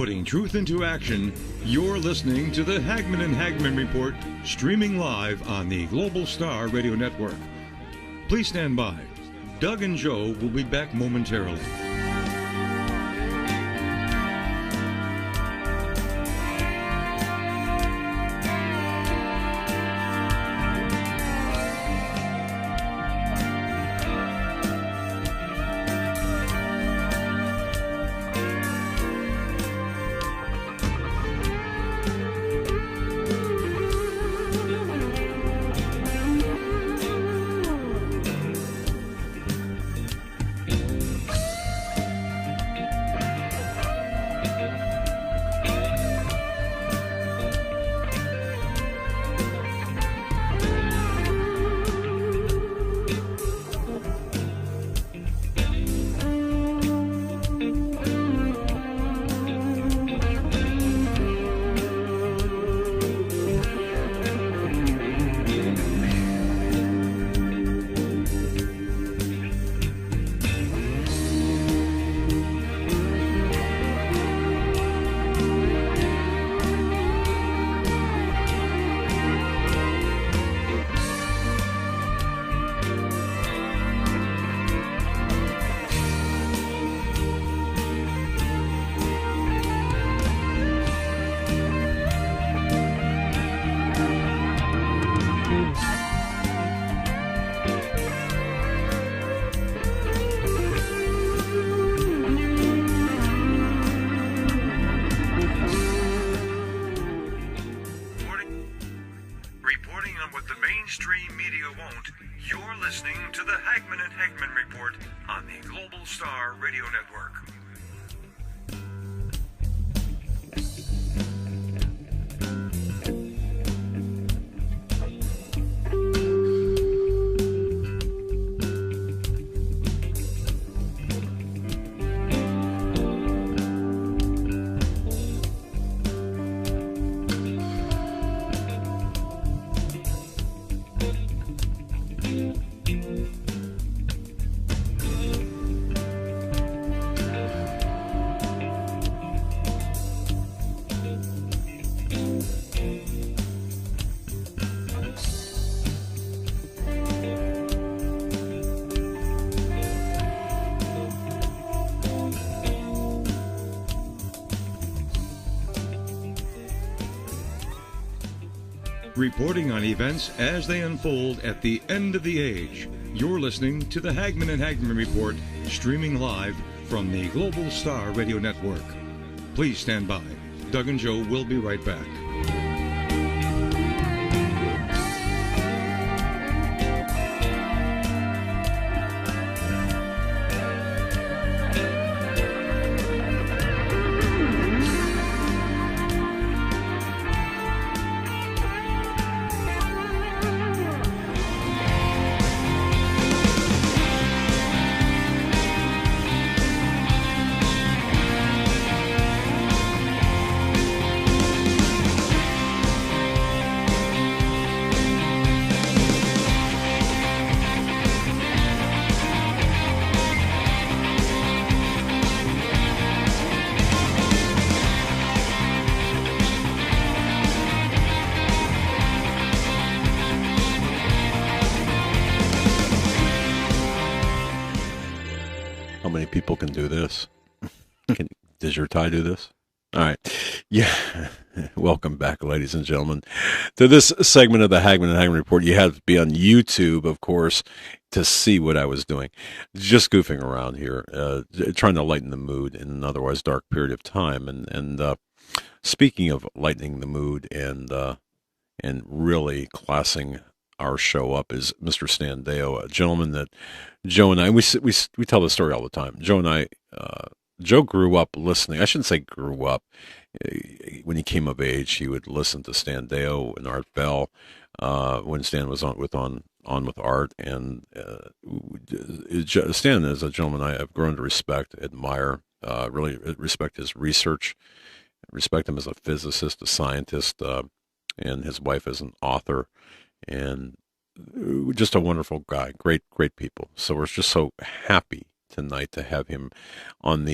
Putting truth into action, you're listening to the Hagman and Hagman Report, streaming live on the Global Star Radio Network. Please stand by. Doug and Joe will be back momentarily. Reporting on events as they unfold at the end of the age. You're listening to the Hagman and Hagman Report, streaming live from the Global Star Radio Network. Please stand by. Doug and Joe will be right back. People can do this. Does your tie do this? All right. Yeah. Welcome back, ladies and gentlemen, to this segment of the Hagman and Hagman Report. You have to be on YouTube, of course, to see what I was doing. Just goofing around here, trying to lighten the mood in an otherwise dark period of time. And speaking of lightening the mood and really classing our show up is Mr. Stan Deyo, a gentleman that Joe and I, we tell the story all the time. Joe and I, Joe grew up listening. I shouldn't say grew up. When he came of age, he would listen to Stan Deyo and Art Bell when Stan was on with Art. And Stan is a gentleman I have grown to respect, admire, really respect his research, respect him as a physicist, a scientist, and his wife as an author. And just a wonderful guy, great people. So we're just so happy tonight to have him in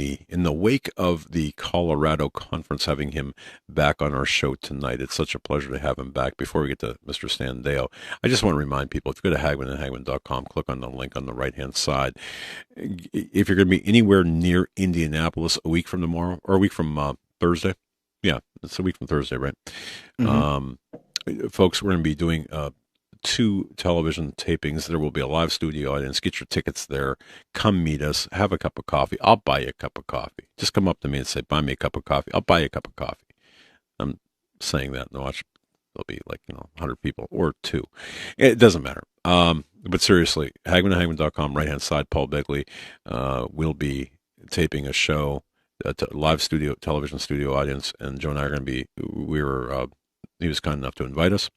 the wake of the Colorado conference, having him back on our show tonight. It's such a pleasure to have him back. Before we get to Mr. Stan Deyo, I just want to remind people, if you go to hagmanandhagman.com, click on the link on the right-hand side. If you're going to be anywhere near Indianapolis a week from tomorrow, or a week from Thursday, yeah, it's a week from Thursday, right? Mm-hmm. Folks, we're going to be doing 2 television tapings. There will be a live studio audience. Get your tickets there. Come meet us. Have a cup of coffee. I'll buy you a cup of coffee. Just come up to me and say, buy me a cup of coffee. I'll buy you a cup of coffee. I'm saying that. No, watch. There'll be 100 people or 2. It doesn't matter. But seriously, hagmanandhagman.com, right-hand side, Paul Begley will be taping a show, live studio, television studio audience, and Joe and I are going to be, he was kind enough to invite us.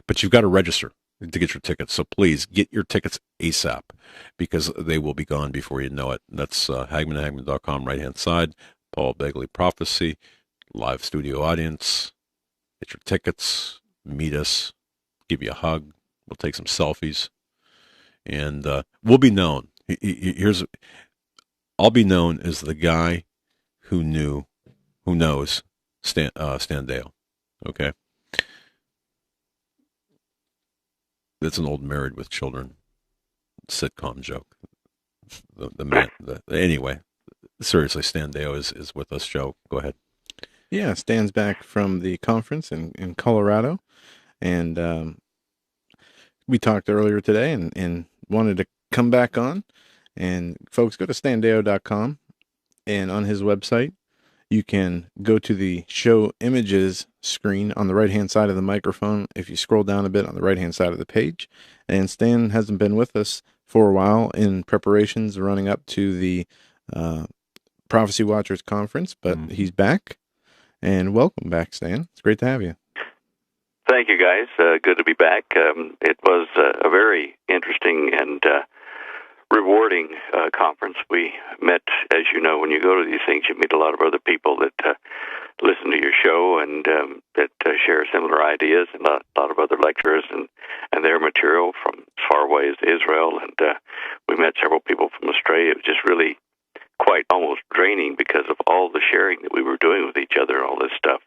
But you've got to register to get your tickets. So please get your tickets ASAP, because they will be gone before you know it. That's hagmanandhagman.com, right-hand side, Paul Begley Prophecy, live studio audience. Get your tickets, meet us, give you a hug. We'll take some selfies, and we'll be known. I'll be known as the guy who knows Stan Deyo. Okay. That's an old Married with Children sitcom joke. Anyway, seriously, Stan Deyo is with us. Joe, go ahead. Yeah, Stan's back from the conference in Colorado, and we talked earlier today and wanted to come back on. And folks, go to standeyo.com, and on his website, you can go to the show images screen on the right-hand side of the microphone. If you scroll down a bit on the right-hand side of the page, and Stan hasn't been with us for a while in preparations running up to the Prophecy Watchers Conference, but he's back. And welcome back, Stan. It's great to have you. Thank you, guys. Good to be back. It was a very interesting and rewarding conference. We met, as you know, when you go to these things, you meet a lot of other people that listen to your show and that share similar ideas, and a lot of other lecturers and their material from as far away as Israel. And we met several people from Australia. It was just really quite almost draining because of all the sharing that we were doing with each other and all this stuff.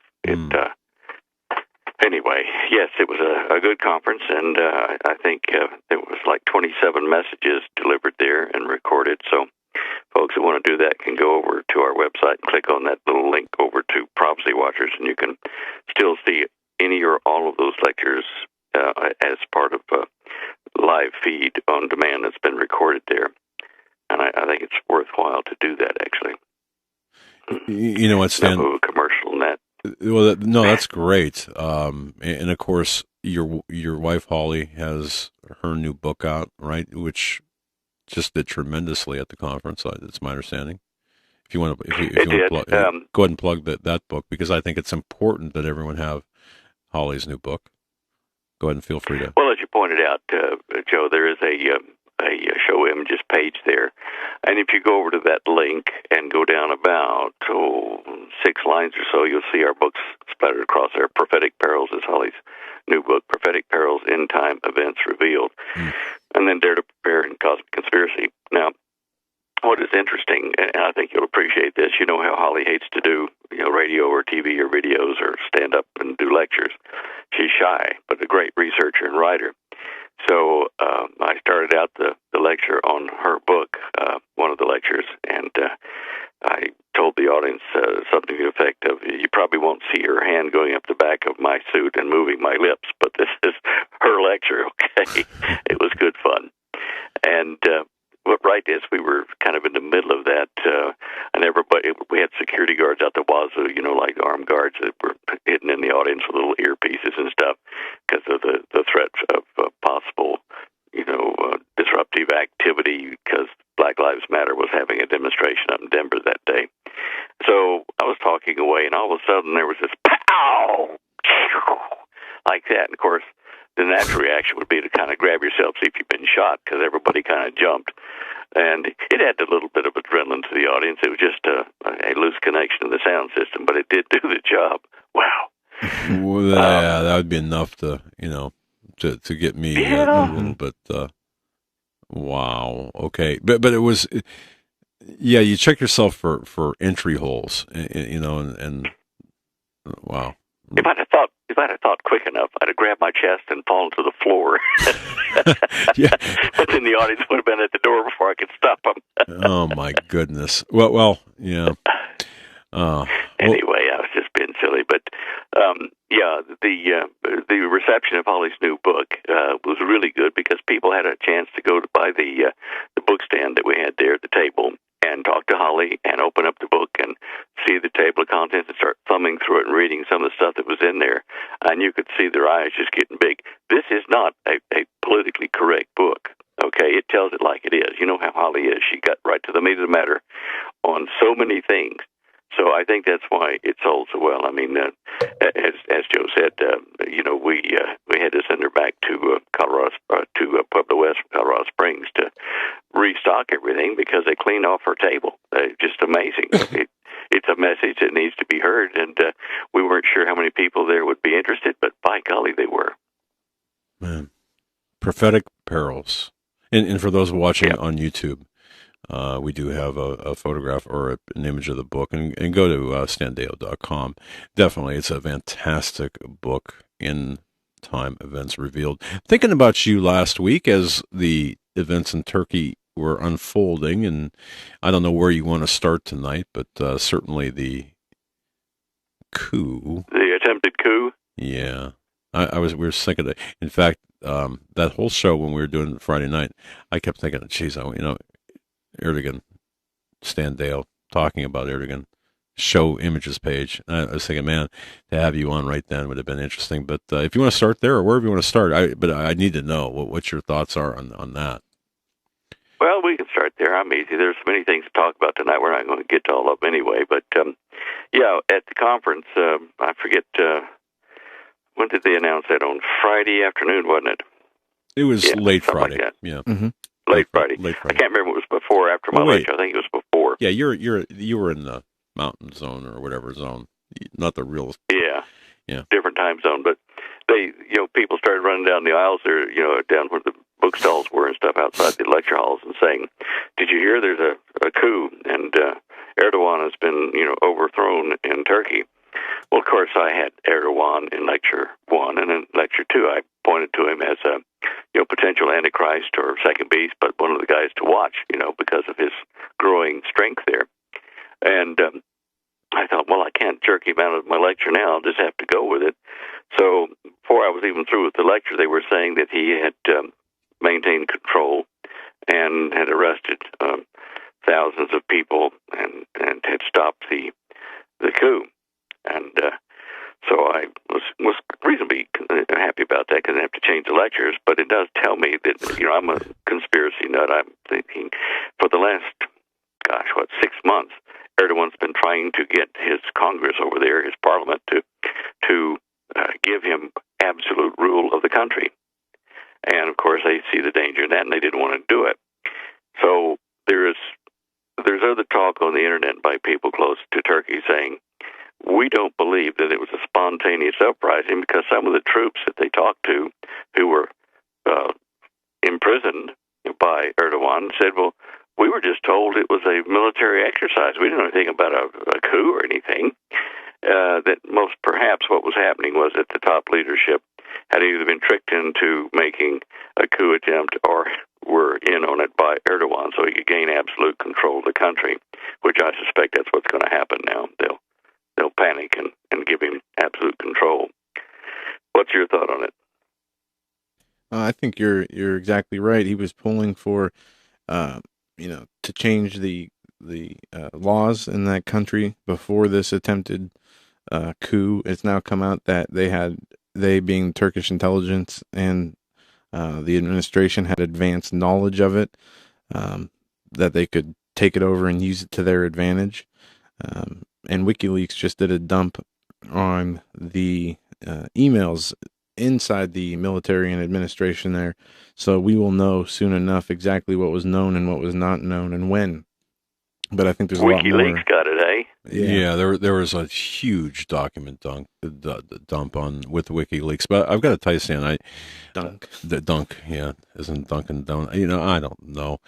Anyway, yes, it was a good conference, and I think there was like 27 messages delivered there and recorded. So folks who want to do that can go over to our website and click on that little link over to Prophecy Watchers, and you can still see any or all of those lectures as part of a live feed on demand that's been recorded there. And I think it's worthwhile to do that, actually. You know what, Stan? No commercial in that. Well, no, that's great. And of course, your wife Holly has her new book out, right? Which just did tremendously at the conference. That's my understanding. If you want to, if you want to go ahead and plug that book, because I think it's important that everyone have Holly's new book. Go ahead and feel free to. Well, as you pointed out, Joe, there is a show images page there, and if you go over to that link and go down about 6 lines or so, you'll see our books splattered across there. Prophetic Perils is Holly's new book, Prophetic Perils, End Time Events Revealed, and then Dare to Prepare and Cosmic Conspiracy. Now, what is interesting, and I think you'll appreciate this, you know how Holly hates to do radio or TV or videos or stand up and do lectures. She's shy, but a great researcher and writer. So I started out the lecture on her book, one of the lectures, and I told the audience something to the effect of, you probably won't see her hand going up the back of my suit and moving my lips, but this is her lecture, okay? It was good fun. And what right is, we were kind of in the middle of that, and we had security guards out the wazoo, like armed guards that were hidden in the audience with little earpieces and stuff because of the threat of possible, disruptive activity, because Black Lives Matter was having a demonstration up in Denver that day. So I was talking away, and all of a sudden there was this pow, like that. And of course, the natural reaction would be to kind of grab yourself, see if you've been shot, because everybody kind of jumped. And it had a little bit of adrenaline to the audience. It was just a loose connection to the sound system, but it did do the job. Wow. Well, yeah, that would be enough to get me a little bit. Wow. Okay. But it was, Yeah, you check yourself for entry holes, and wow. If I'd have thought quick enough, I'd have grabbed my chest and fallen to the floor. Yeah. But then the audience would have been at the door before I could stop them. Oh my goodness. Well, yeah. Anyway, I was just being silly, but the reception of Holly's new book was really good because people had a chance to go to buy the book stand that we had there at the table and talk to Holly and open up the book and see the table of contents and start thumbing through it and reading some of the stuff that was in there, and you could see their eyes just getting big. This is not a politically correct book. Okay, it tells it like it is. You know how Holly is. She got right to the meat of the matter on so many things. So I think that's why it sold so well. I mean, as Joe said, we had to send her back to Colorado, to Pueblo West, Colorado Springs, to restock everything because they cleaned off her table. Just amazing. It's a message that needs to be heard, and we weren't sure how many people there would be interested, but by golly, they were. Man, prophetic perils. And for those watching on YouTube, we do have a photograph or an image of the book, and go to standdeyo.com. Definitely, it's a fantastic book, In Time Events Revealed. Thinking about you last week as the events in Turkey were unfolding, and I don't know where you want to start tonight, but certainly the coup. The attempted coup? Yeah. We were thinking that. In fact, that whole show when we were doing Friday night, I kept thinking, geez, Erdogan, Stan Deyo talking about Erdogan, show images page. I was thinking, man, to have you on right then would have been interesting. But if you want to start there or wherever you want to start, I need to know what your thoughts are on that. Well, we can start there. I'm easy. There's many things to talk about tonight. We're not going to get to all of them anyway. But, at the conference, I forget, when did they announce that? On Friday afternoon, wasn't it? It was late Friday. Like yeah. Mm-hmm. Late Friday. I can't remember if it was before or after my lecture. I think it was before. Yeah, you were in the mountain zone or whatever zone, not the real. Yeah. Different time zone, but they, people started running down the aisles there, down where the bookstalls were and stuff outside the lecture halls, and saying, "Did you hear? There's a coup, and Erdogan has been, overthrown in Turkey." Well, of course, I had Erdogan in lecture 1, and in lecture 2, I pointed to him as a potential antichrist or second beast, but one of the guys to watch, because of his growing strength there. And I thought, well, I can't jerk him out of my lecture now. I'll just have to go with it. So before I was even through with the lecture, they were saying that he had maintained control and had arrested thousands of people and had stopped the coup. And so I was reasonably happy about that because I didn't have to change the lectures. But it does tell me that, I'm a conspiracy nut. I'm thinking for the last, 6 months, Erdogan's been trying to get his Congress over there, his parliament, to give him absolute rule of the country. And, of course, they see the danger in that, and they didn't want to do it. So there's other talk on the Internet by people close to Turkey saying, we don't believe that it was a spontaneous uprising because some of the troops that they talked to who were imprisoned by Erdogan said, well, we were just told it was a military exercise. We didn't know anything about a coup or anything. That most perhaps what was happening was that the top leadership had either been tricked into making a coup attempt or were in on it by Erdogan so he could gain absolute control of the country, which I suspect that's what's going to happen now. They'll panic and give him absolute control. What's your thought on it? I think you're exactly right. He was pulling for, to change the laws in that country before this attempted coup. It's now come out that they being Turkish intelligence and the administration had advanced knowledge of it, that they could take it over and use it to their advantage. And WikiLeaks just did a dump on the emails inside the military and administration there. So we will know soon enough exactly what was known and what was not known and when. But I think there's a lot more. WikiLeaks got it, eh? Yeah, there was a huge document dump on with WikiLeaks, but I've got to tell you, Stan, the dunk, yeah, isn't Dunkin' Donut? I don't know.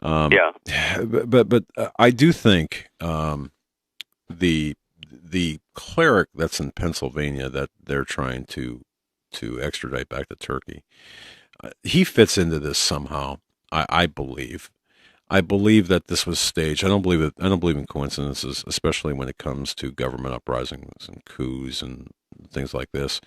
But I do think the cleric that's in Pennsylvania that they're trying to extradite back to Turkey, he fits into this somehow. I believe. I believe that this was staged. I don't believe in coincidences, especially when it comes to government uprisings and coups and things like this.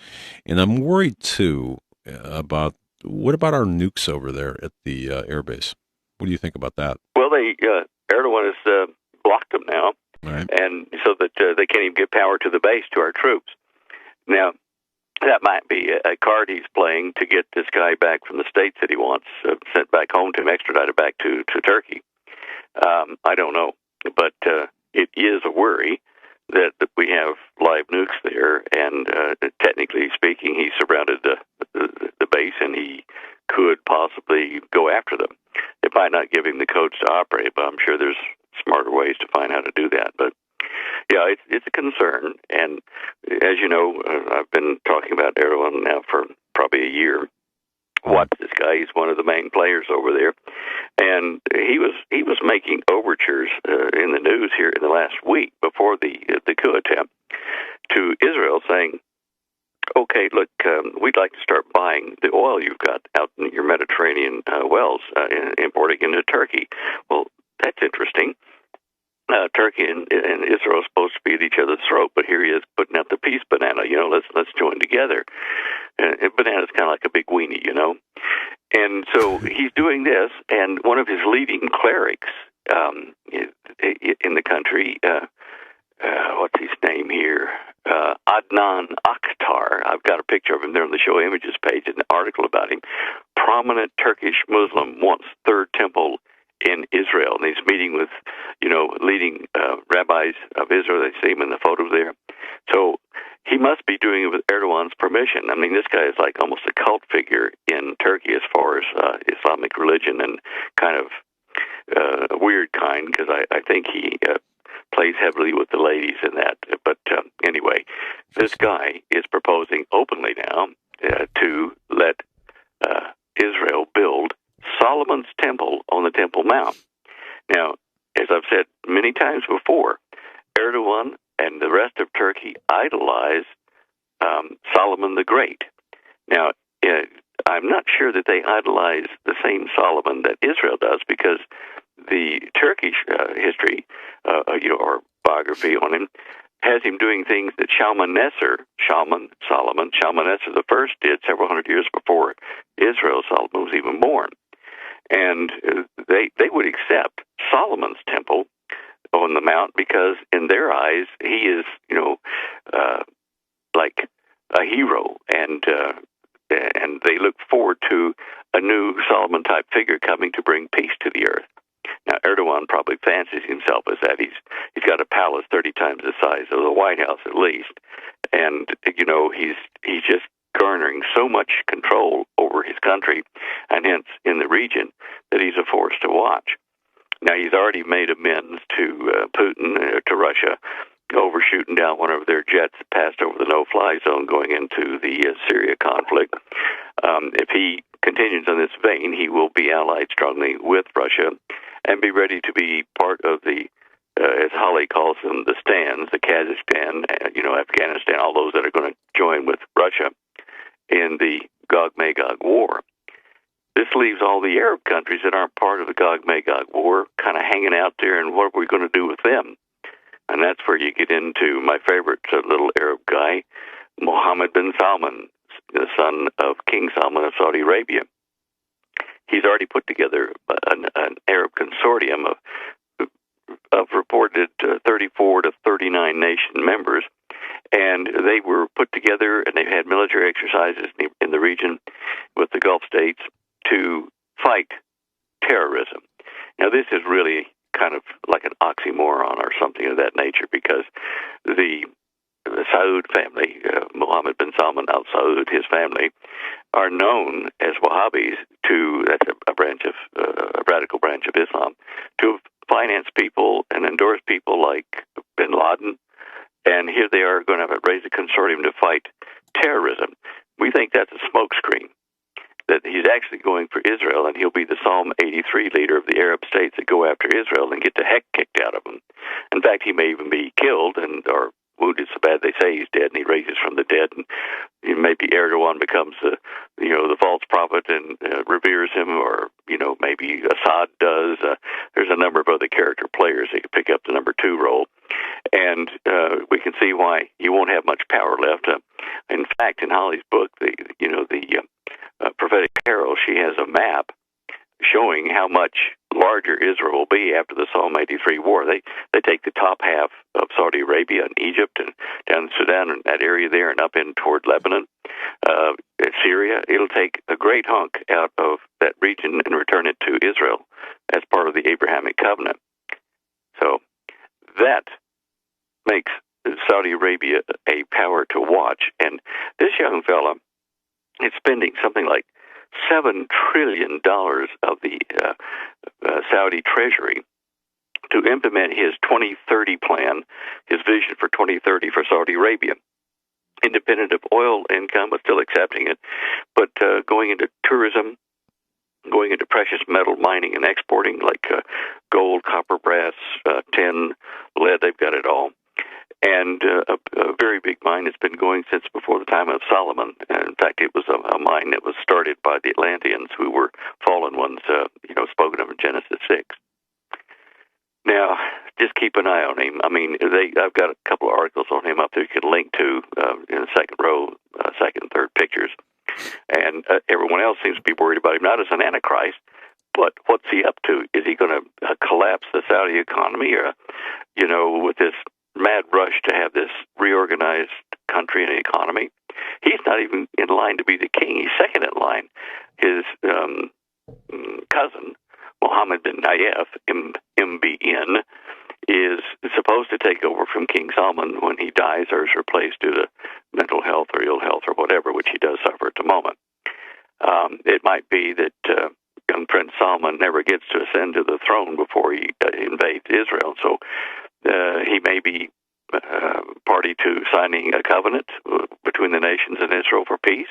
And I'm worried too about what about our nukes over there at the air base? What do you think about that? Well, Erdogan has blocked them now, right, and so that they can't even get power to the base to our troops. Now, that might be a card he's playing to get this guy back from the States that he wants sent back home to him, extradited back to Turkey. I don't know, but it is a worry that we have live nukes there, and technically speaking, he surrounded the base, and he could possibly go after them. It might not give him the codes to operate, but I'm sure there's smarter ways to find how to do that. But yeah, it's a concern, and as you know, I've been talking about Erdogan now for probably a year. Watch this guy; he's one of the main players over there, and he was making overtures in the news here in the last week before the coup attempt to Israel, saying, "Okay, look, we'd like to start buying the oil you've got out in your Mediterranean wells, importing into Turkey." Well, that's interesting. Turkey and Israel are supposed to be at each other's throat, but here he is putting out the peace banana. Let's join together. And banana's kind of like a big weenie, And so he's doing this, and one of his leading clerics in the country, what's his name here? Adnan Akhtar. I've got a picture of him there on the show images page, an article about him. Prominent Turkish Muslim wants third temple in Israel, and he's meeting with, leading rabbis of Israel. They see him in the photo there. So he must be doing it with Erdogan's permission. I mean, this guy is like almost a cult figure in Turkey as far as Islamic religion, and kind of a weird kind, because I think he plays heavily with the ladies in that. But anyway, this guy is proposing openly now to let Israel build Solomon's temple on the Temple Mount. Now, as I've said many times before, Erdogan and the rest of Turkey idolize Solomon the Great. Now, I'm not sure that they idolize the same Solomon that Israel does, because the Turkish history, or biography on him, has him doing things that Shalmaneser the First did several hundred years before Israel, Solomon, was even born. And they would accept Solomon's temple on the mount because in their eyes he is, like a hero, and they look forward to a new Solomon type figure coming to bring peace to the earth. Now, Erdogan probably fancies himself as that. He's got a palace 30 times the size of the White House at least, and he's just garnering so much control over his country, and hence in the region, that he's a force to watch. Now, he's already made amends to Putin, to Russia, over shooting down one of their jets that passed over the no-fly zone going into the Syria conflict. If he continues in this vein, he will be allied strongly with Russia and be ready to be part of the, as Holly calls them, the stands, the Kazakhstan, Afghanistan, all those that are going to join with Russia in the Gog-Magog war. This leaves all the Arab countries that aren't part of the Gog-Magog war kind of hanging out there, and what are we going to do with them? And that's where you get into my favorite little Arab guy, Mohammed bin Salman, the son of King Salman of Saudi Arabia. He's already put together an Arab consortium of reported 34 to 39 nation members, and they were put together, and they've had military exercises in the region with the Gulf states to fight terrorism. Now, this is really kind of like an oxymoron or something of that nature, because the Saud family, Mohammed bin Salman al Saud, his family, are known as Wahhabis, that's a branch of a radical branch of Islam, to have finance people and endorse people like bin Laden, and here they are going to raise a consortium to fight terrorism. We think that's a smokescreen, that he's actually going for Israel, and he'll be the Psalm 83 leader of the Arab states that go after Israel and get the heck kicked out of them. In fact, he may even be killed or wounded so bad they say he's dead, and he raises from the dead, and maybe Erdogan becomes the false prophet and reveres him, or maybe Assad does. There's a number of other character players that could pick up the number 2 role, and we can see why he won't have much power left. In fact, in Holly's book, the prophetic carol, she has a map showing how much larger Israel will be after the Psalm 83 war. They take the top half of Saudi Arabia and Egypt and down in Sudan and that area there and up in toward Lebanon, Syria. It'll take a great hunk out of that region and return it to Israel as part of the Abrahamic covenant. So that makes Saudi Arabia a power to watch. And this young fella is spending something like $7 trillion of the Saudi treasury to implement his 2030 plan, his vision for 2030 for Saudi Arabia. Independent of oil income, but still accepting it, but going into tourism, going into precious metal mining and exporting, like gold, copper, brass, tin, lead, they've got it all. And a very big mine has been going since before the time of Solomon. And in fact, it was a mine that was started by the Atlanteans, who were fallen ones, spoken of in Genesis 6. Now, just keep an eye on him. I mean, I've got a couple of articles on him up there you can link to in the second row, second and third pictures. And everyone else seems to be worried about him, not as an antichrist, but what's he up to? Is he going to collapse the Saudi economy, or, with this mad rush to have this reorganized country and economy? He's not even in line to be the king. He's second in line. His cousin, Mohammed bin Nayef, MBN, is supposed to take over from King Salman when he dies or is replaced due to mental health or ill health or whatever, which he does suffer at the moment. It might be that young Prince Salman never gets to ascend to the throne before he invades Israel, so he may be party to signing a covenant between the nations and Israel for peace.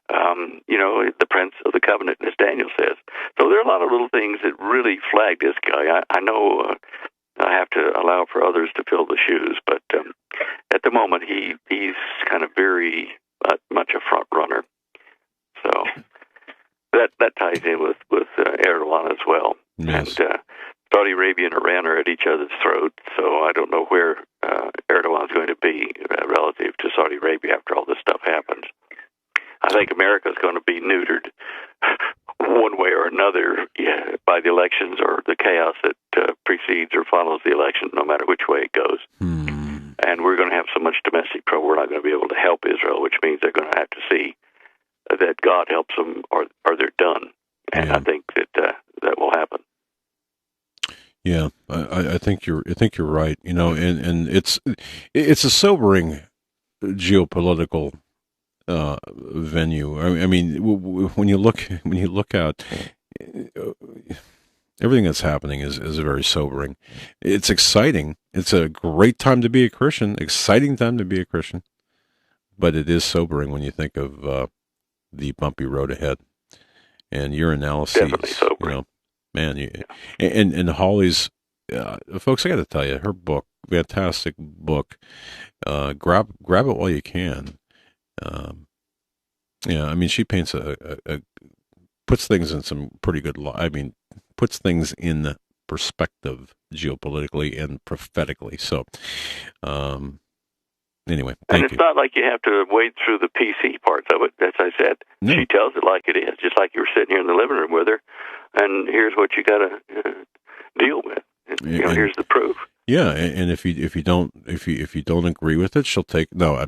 The Prince of the Covenant, as Daniel says. So there are a lot of little things that really flag this guy. I know I have to allow for others to fill the shoes, but at the moment he's kind of very much a front runner. So that ties in with Erdogan as well. Yes. And Saudi Arabia and Iran are at each other's throat, so I don't know where Erdogan is going to be relative to Saudi Arabia after all this stuff happens. I think America is going to be neutered one way or another by the elections or the chaos that precedes or follows the election, no matter which way it goes. And we're going to have so much domestic trouble, we're not going to be able to help Israel, which means they're going to have to see that God helps them or they're done. And I think that will happen. Yeah, I think you're right. And it's a sobering geopolitical venue. I mean, when you look at everything that's happening is very sobering. It's exciting. It's a great time to be a Christian. Exciting time to be a Christian, but it is sobering when you think of the bumpy road ahead. And your analyses, definitely sobering. Man, and Holly's, folks, I got to tell you, her book, fantastic book. Grab it while you can. I mean, she paints puts things in some pretty good puts things in perspective geopolitically and prophetically. So, anyway, thank you. And it's not like you have to wade through the PC parts of it. As I said, No. She tells it like it is, just like you were sitting here in the living room with her, and here's what you got to deal with. And, here's the proof. Yeah, and if you don't agree with it, she'll take. No, I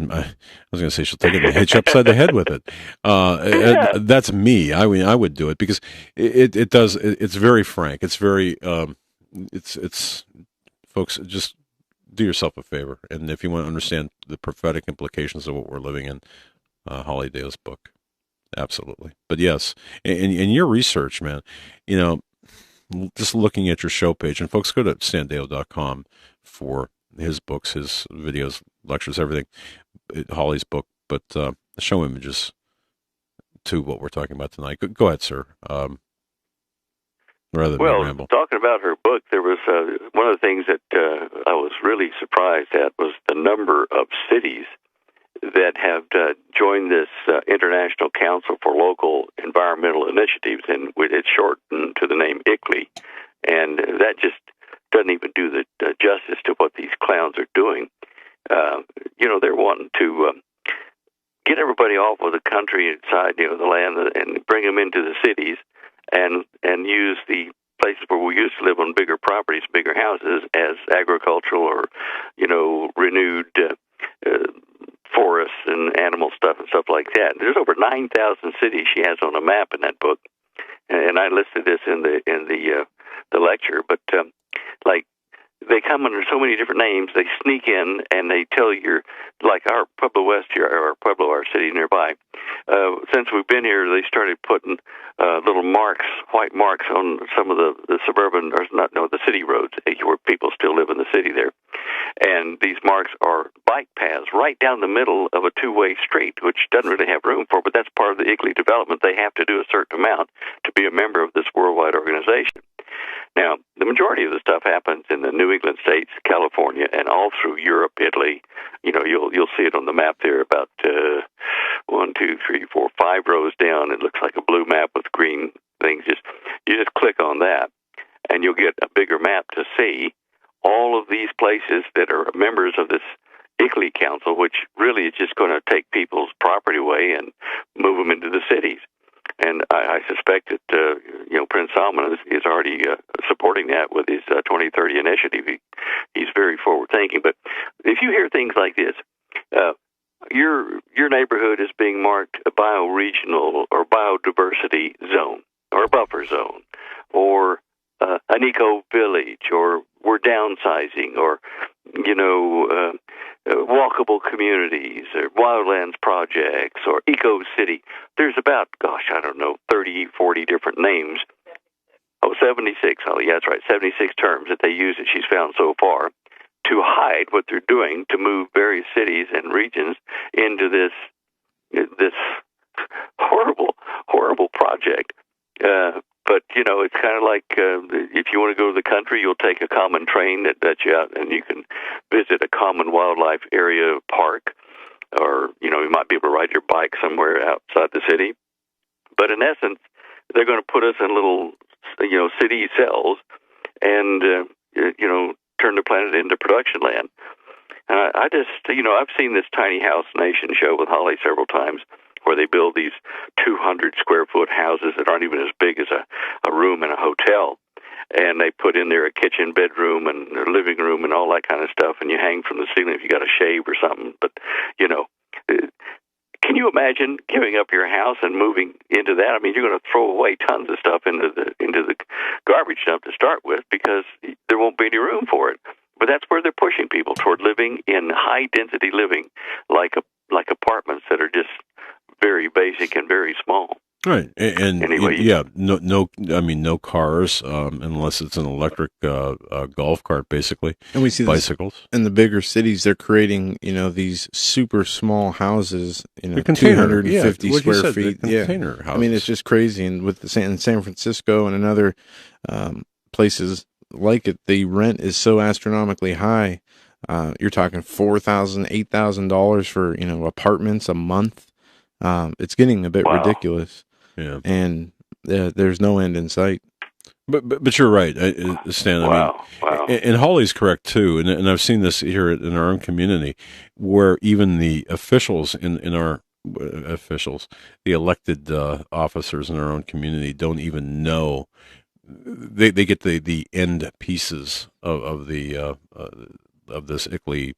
was going to say she'll take it and hit you upside the head with it. That's me. I mean, I would do it because it does. It's very frank. It's very. It's folks, just do yourself a favor, and if you want to understand the prophetic implications of what we're living in, Holly Deyo's book, absolutely. But yes, and your research, man, just looking at your show page, and folks, go to standeyo.com for his books, his videos, lectures, everything, Holly's book, but the show images to what we're talking about tonight. Go ahead, sir. Rather than ramble. Talking about her book, there was one of the things that I was really surprised at was the number of cities that have joined this International Council for Local Environmental Initiatives, and it's shortened to the name ICLEI, and that just doesn't even do the justice to what these clowns are doing. They're wanting to get everybody off of the countryside, the land, and bring them into the cities, and use the places where we used to live on bigger properties, bigger houses, as agricultural or, renewed forests and animal stuff and stuff like that. There's over 9,000 cities she has on a map in that book, and I listed this in the lecture. But they come under so many different names. They sneak in and they tell you, like our Pueblo West here, or Pueblo, our city nearby. Since we've been here, they started putting little marks, white marks, on some of the suburban, the city roads where people still live in the city there. And these marks are bike paths right down the middle of a two-way street, which doesn't really have room for, but that's part of the ICLEI development. They have to do a certain amount to be a member of this worldwide organization. Now, the majority of the stuff happens in the New England states, California, and all through Europe, Italy. You'll see it on the map there, about 1, 2, 3, 4, 5 rows down. It looks like a blue map with green things. You just click on that, and you'll get a bigger map to see all of these places that are members of this ICLEI Council, which really is just going to take people's property away and move them into the cities. And I suspect that Prince Salman is already supporting that with his 2030 initiative. He's very forward-thinking. But if you hear things like this, your neighborhood is being marked a bioregional or biodiversity zone or a buffer zone, or an eco-village, or we're downsizing, or walkable communities, or wildlands projects, or eco-city. There's about, 30, 40 different names. 76, Holly, yeah, that's right, 76 terms that they use that she's found so far to hide what they're doing to move various cities and regions into this horrible project. But, it's kind of like if you want to go to the country, you'll take a common train that lets you out, and you can visit a common wildlife area park, or, you might be able to ride your bike somewhere outside the city. But in essence, they're going to put us in little, city cells and, turn the planet into production land. I just, I've seen this Tiny House Nation show with Holly several times, where they build these 200-square-foot houses that aren't even as big as a room in a hotel. And they put in there a kitchen, bedroom, and a living room, and all that kind of stuff, and you hang from the ceiling if you got a shave or something. But, can you imagine giving up your house and moving into that? I mean, you're going to throw away tons of stuff into the garbage dump to start with, because there won't be any room for it. But that's where they're pushing people toward living in high-density living, like apartments that are just very basic and very small. Right, and anyway, no cars unless it's an electric golf cart, basically. And we see bicycles in the bigger cities. They're creating, these super small houses, the container, 250 square feet. Container houses. I mean, it's just crazy. And with in San Francisco and other places like it, the rent is so astronomically high. You're talking $4,000, $8,000 for apartments a month. It's getting a bit ridiculous. Yeah, and there's no end in sight. But you're right, Stan. Wow. And Holly's correct too. And I've seen this here in our own community, where even the officials in our the elected officers in our own community don't even know. They get the end pieces of this ICLEI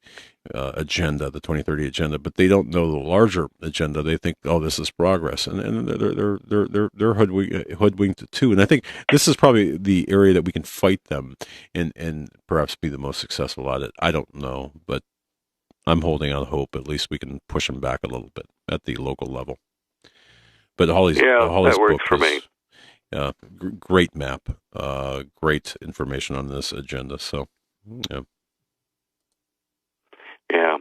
agenda, the 2030 agenda, but they don't know the larger agenda. They think, this is progress, and they're hoodwinked too. And I think this is probably the area that we can fight them and perhaps be the most successful at it. I don't know, but I'm holding out hope. At least we can push them back a little bit at the local level. But Holly's that works book for me. Great map, great information on this agenda. So, yeah. Yeah.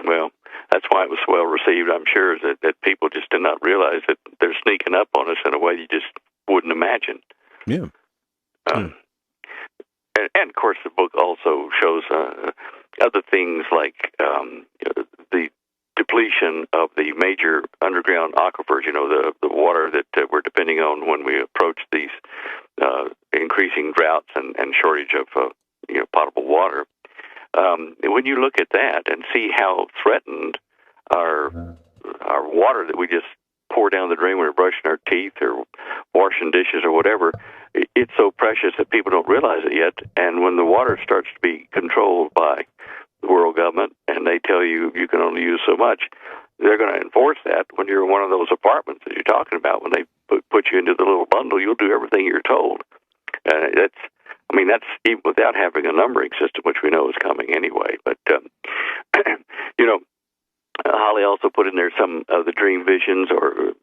Well, that's why it was well received, I'm sure, that people just did not realize that they're sneaking up on us in a way you just wouldn't imagine. Yeah. And of course, the book also shows other things like the depletion of the major underground aquifers, the water that we're depending on when we approach these increasing droughts and shortage of potable water. When you look at that and see how threatened our water that we just pour down the drain when we're brushing our teeth or washing dishes or whatever, it's so precious that people don't realize it yet. And when the water starts to be controlled by the world government and they tell you you can only use so much, they're going to enforce that. When you're in one of those apartments that you're talking about, when they put you into the little bundle, you'll do everything you're told. That's even without having a numbering system, which we know is coming anyway. But, Holly also put in there some of the dream visions or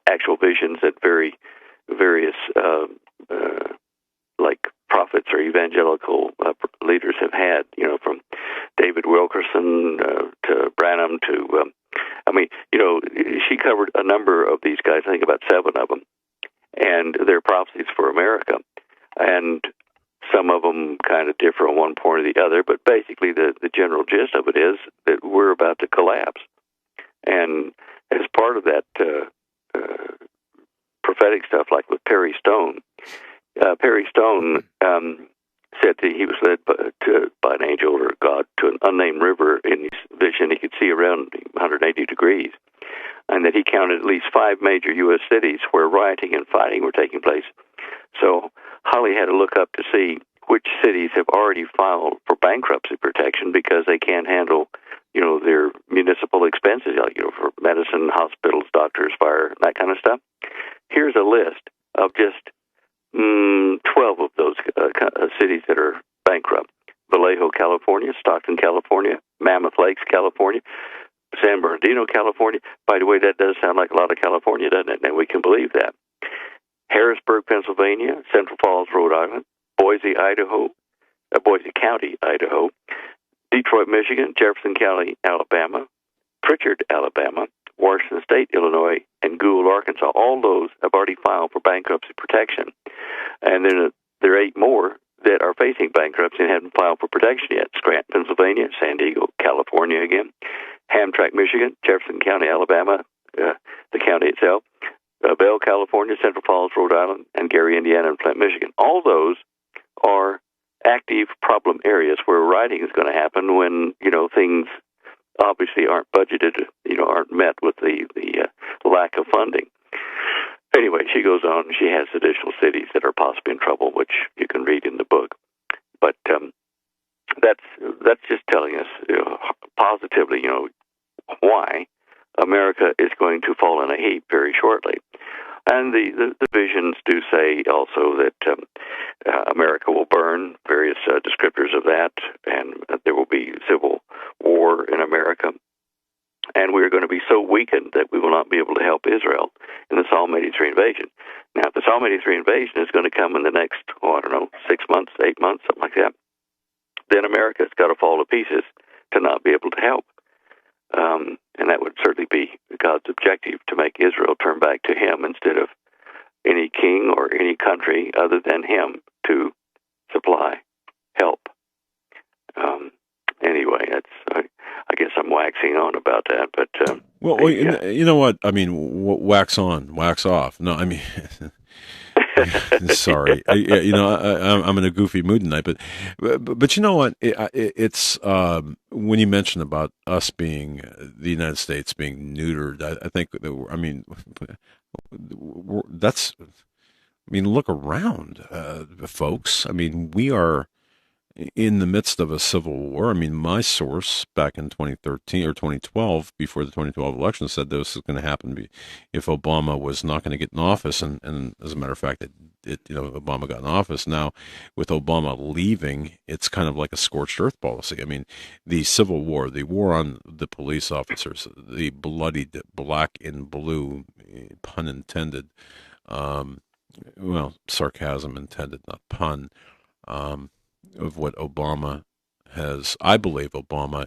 actual visions that various like prophets or evangelical leaders have had, from David Wilkerson to Branham to, she covered a number of these guys, I think about 7 of them, and their prophecies for America. And some of them kind of differ on one point or the other, but basically the general gist of it is that we're about to collapse. And as part of that prophetic stuff, like with Perry Stone, said that he was led by an angel or God to an unnamed river in his vision. He could see around 180 degrees, and that he counted at least 5 major U.S. cities where rioting and fighting were taking place. So Holly had to look up to see which cities have already filed for bankruptcy protection because they can't handle, their municipal expenses, like, for medicine, hospitals, doctors, fire, that kind of stuff. Here's a list of just 12 of those cities that are bankrupt. Vallejo, California; Stockton, California; Mammoth Lakes, California; San Bernardino, California. By the way, that does sound like a lot of California, doesn't it? And we can believe that. Harrisburg, Pennsylvania; Central Falls, Rhode Island; Boise, Idaho; Boise County, Idaho; Detroit, Michigan; Jefferson County, Alabama; Pritchard, Alabama; Washington State, Illinois; and Gould, Arkansas. All those have already filed for bankruptcy protection. And then there are 8 more that are facing bankruptcy and haven't filed for protection yet. Scranton, Pennsylvania; San Diego, California again; Hamtramck, Michigan; Jefferson County, Alabama, the county itself; Bell, California; Central Falls, Rhode Island; and Gary, Indiana; and Flint, Michigan. All those are active problem areas where writing is going to happen when, things obviously aren't budgeted, aren't met with the lack of funding. Anyway, she goes on. She has additional cities that are possibly in trouble, which you can read in the book. But that's just telling us positively, why America is going to fall in a heap very shortly. And the visions do say also that America will burn, various descriptors of that, and there will be civil war in America. And we're going to be so weakened that we will not be able to help Israel in the Psalm 83 invasion. Now, if the Psalm 83 invasion is going to come in the next, 6 months, 8 months, something like that, then America's got to fall to pieces to not be able to help. And that would certainly be God's objective, to make Israel turn back to Him instead of any king or any country other than Him to supply help. Anyway, that's I guess I'm waxing on about that, but you know what? I mean, wax on, wax off. No, I mean, sorry, I'm in a goofy mood tonight, but you know what? It's when you mention about us being the United States being neutered, I think look around, folks. I mean, we are in the midst of a civil war. I mean, my source back in 2013 or 2012, before the 2012 election, said this was going to happen if Obama was not going to get in office. And as a matter of fact, Obama got in office. Now, with Obama leaving, it's kind of like a scorched earth policy. I mean, the civil war, the war on the police officers, the bloodied black and blue, pun intended, well, sarcasm intended, not pun, of what Obama has, I believe Obama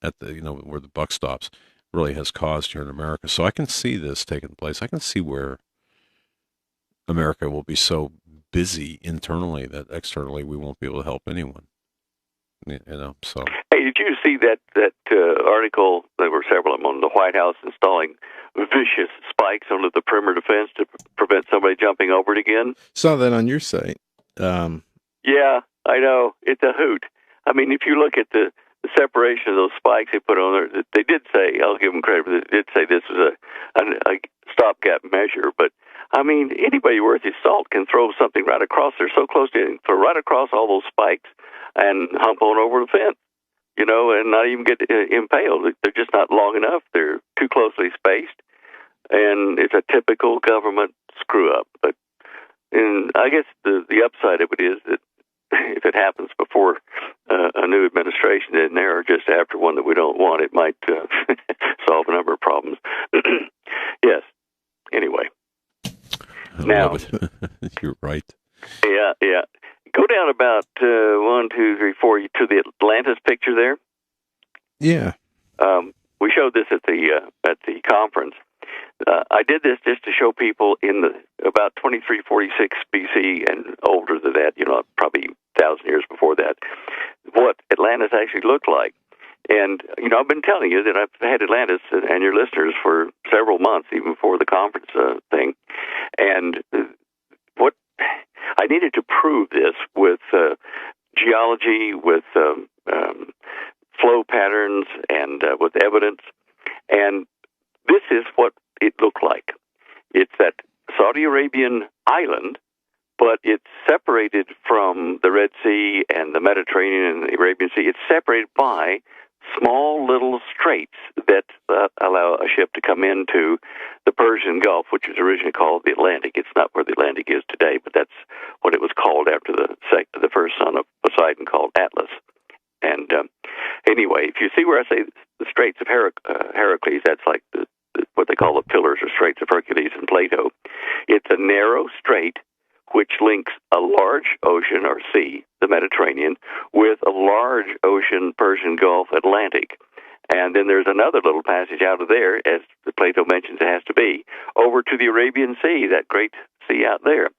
at the, where the buck stops, really has caused here in America. So I can see this taking place. I can see where America will be so busy internally that externally we won't be able to help anyone. So. Hey, did you see that article? There were several of them on the White House installing vicious spikes under the perimeter fence to prevent somebody jumping over it again. Saw that on your site. Yeah, I know. It's a hoot. I mean, if you look at the separation of those spikes they put on there, they did say, I'll give them credit, but they did say this was a stopgap measure. But, I mean, anybody worth his salt can throw something right across. They're so close to it, throw right across all those spikes and hump on over the fence, and not even get impaled. They're just not long enough. They're too closely spaced, and it's a typical government screw-up. But I guess the upside of it is that if it happens before a new administration in there or just after one that we don't want, it might solve a number of problems. Yes. Anyway. Now, you're right. Yeah. Go down about 1, 2, 3, 4 to the Atlantis picture there. Yeah. We showed this at the conference. I did this just to show people in about 2346 BC and older than that, probably 1,000 years before that, what Atlantis actually looked like. And, I've been telling you that I've had Atlantis and your listeners for several months, even before the conference thing. And what I needed to prove this with geology, with flow patterns, and with evidence. And this is what it looked like. It's that Saudi Arabian island, but it's separated from the Red Sea and the Mediterranean and the Arabian Sea. It's separated by small little straits that allow a ship to come into the Persian Gulf, which was originally called the Atlantic. It's not where the Atlantic is today, but that's what it was called after the first son of Poseidon, called Atlas. And anyway, if you see where I say the Straits of Heracles, that's like what they call the Pillars or Straits of Hercules in Plato. It's a narrow strait which links a large ocean or sea, the Mediterranean, with a large ocean, Persian Gulf, Atlantic. And then there's another little passage out of there, as Plato mentions it has to be, over to the Arabian Sea, that great sea out there.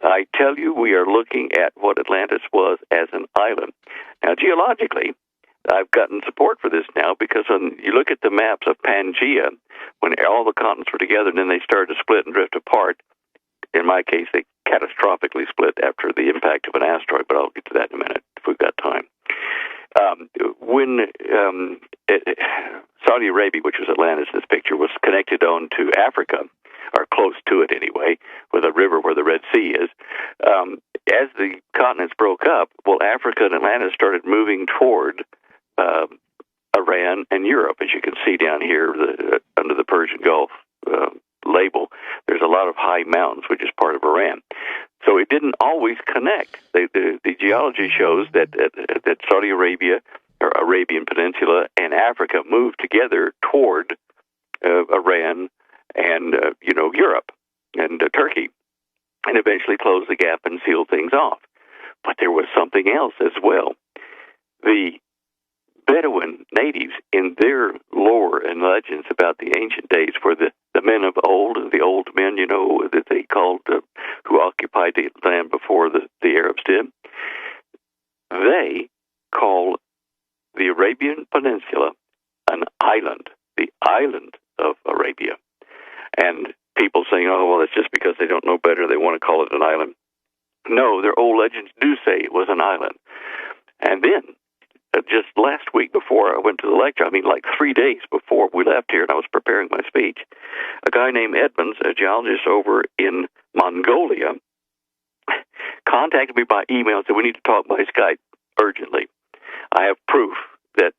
I tell you, we are looking at what Atlantis was as an island. Now, geologically, I've gotten support for this now because when you look at the maps of Pangaea, when all the continents were together and then they started to split and drift apart, in my case, they catastrophically split after the impact of an asteroid, but I'll get to that in a minute if we've got time. When Saudi Arabia, which was Atlantis in this picture, was connected on to Africa, or close to it anyway, with a river where the Red Sea is, as the continents broke up, Africa and Atlantis started moving toward Iran and Europe, as you can see down here under the Persian Gulf label. There's a lot of high mountains, which is part of Iran. So it didn't always connect. The geology shows that Saudi Arabia, or Arabian Peninsula, and Africa moved together toward Iran and Europe and Turkey, and eventually closed the gap and sealed things off. But there was something else as well. The Bedouin natives, in their lore and legends about the ancient days, were the men of old, the old men, that they called, who occupied the land before the Arabs did. They call the Arabian Peninsula an island, the island of Arabia. And people saying, oh, well, it's just because they don't know better, they want to call it an island. No, their old legends do say it was an island. And then, just last week before I went to the lecture, like 3 days before we left here and I was preparing my speech, a guy named Edmonds, a geologist over in Mongolia, contacted me by email and said, we need to talk by Skype urgently. I have proof that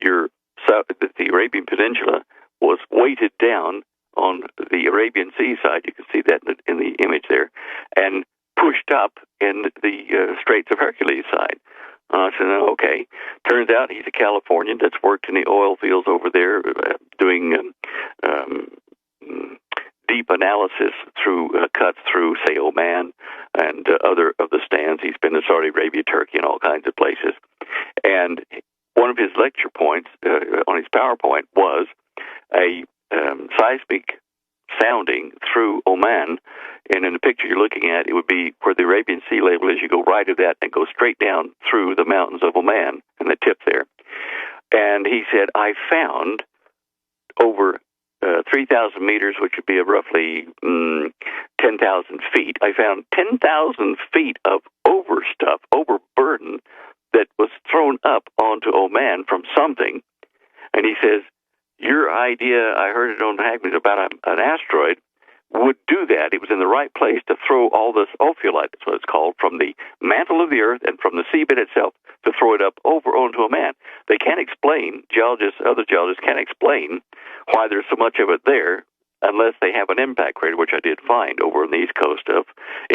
the Arabian Peninsula was weighted down on the Arabian Sea side. You can see that in the image there, and pushed up in the Straits of Hercules side. I said, okay. Turns out he's a Californian that's worked in the oil fields over there, doing deep analysis through cuts through, say, Oman and other of the stands. He's been to Saudi Arabia, Turkey, and all kinds of places. And one of his lecture points on his PowerPoint was a seismic sounding through Oman. And in the picture you're looking at, it would be where the Arabian Sea label is. You go right of that and go straight down through the mountains of Oman and the tip there. And he said, I found over 3,000 meters, which would be roughly 10,000 feet. I found 10,000 feet of overburden that was thrown up onto Oman from something. And he says, your idea, I heard it on Hagman's about an asteroid, would do that. It was in the right place to throw all this ophiolite, that's what it's called, from the mantle of the earth and from the seabed itself, to throw it up over onto Oman. They can't explain, other geologists can't explain why there's so much of it there unless they have an impact crater, which I did find over on the east coast of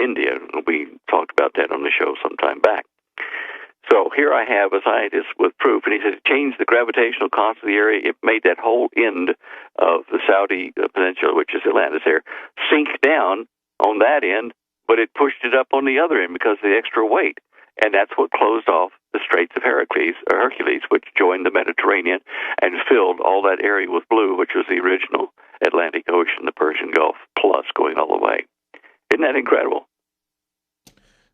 India. We talked about that on the show some time back. So here I have a scientist with proof, and he says it changed the gravitational constant of the area. It made that whole end of the Saudi peninsula, which is Atlantis there, sink down on that end, but it pushed it up on the other end because of the extra weight. And that's what closed off the Straits of Hercules, which joined the Mediterranean and filled all that area with blue, which was the original Atlantic Ocean, the Persian Gulf, plus going all the way. Isn't that incredible?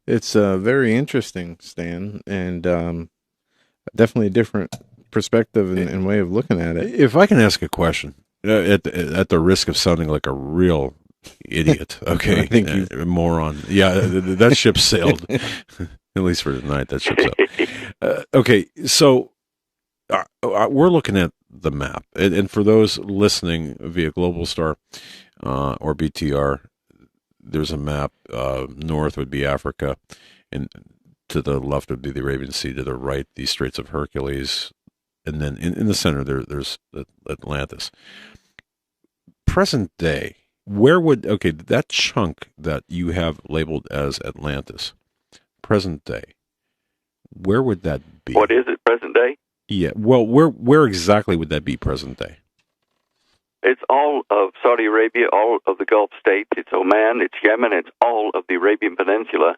It's very interesting, Stan, and definitely a different perspective and way of looking at it. If I can ask a question, at the risk of sounding like a real idiot, okay, I think moron. Yeah, that ship sailed. At least for tonight, that ship's up. Okay, so we're looking at the map, and for those listening via Global Star or BTR, there's a map. North would be Africa, and to the left would be the Arabian Sea. To the right, the Straits of Hercules, and then in the center there's Atlantis. Present day, where would that chunk that you have labeled as Atlantis? Present day, where would that be? What is it, present day? Yeah, well, where exactly would that be, present day? It's all of Saudi Arabia, all of the Gulf states. It's Oman, it's Yemen, it's all of the Arabian Peninsula,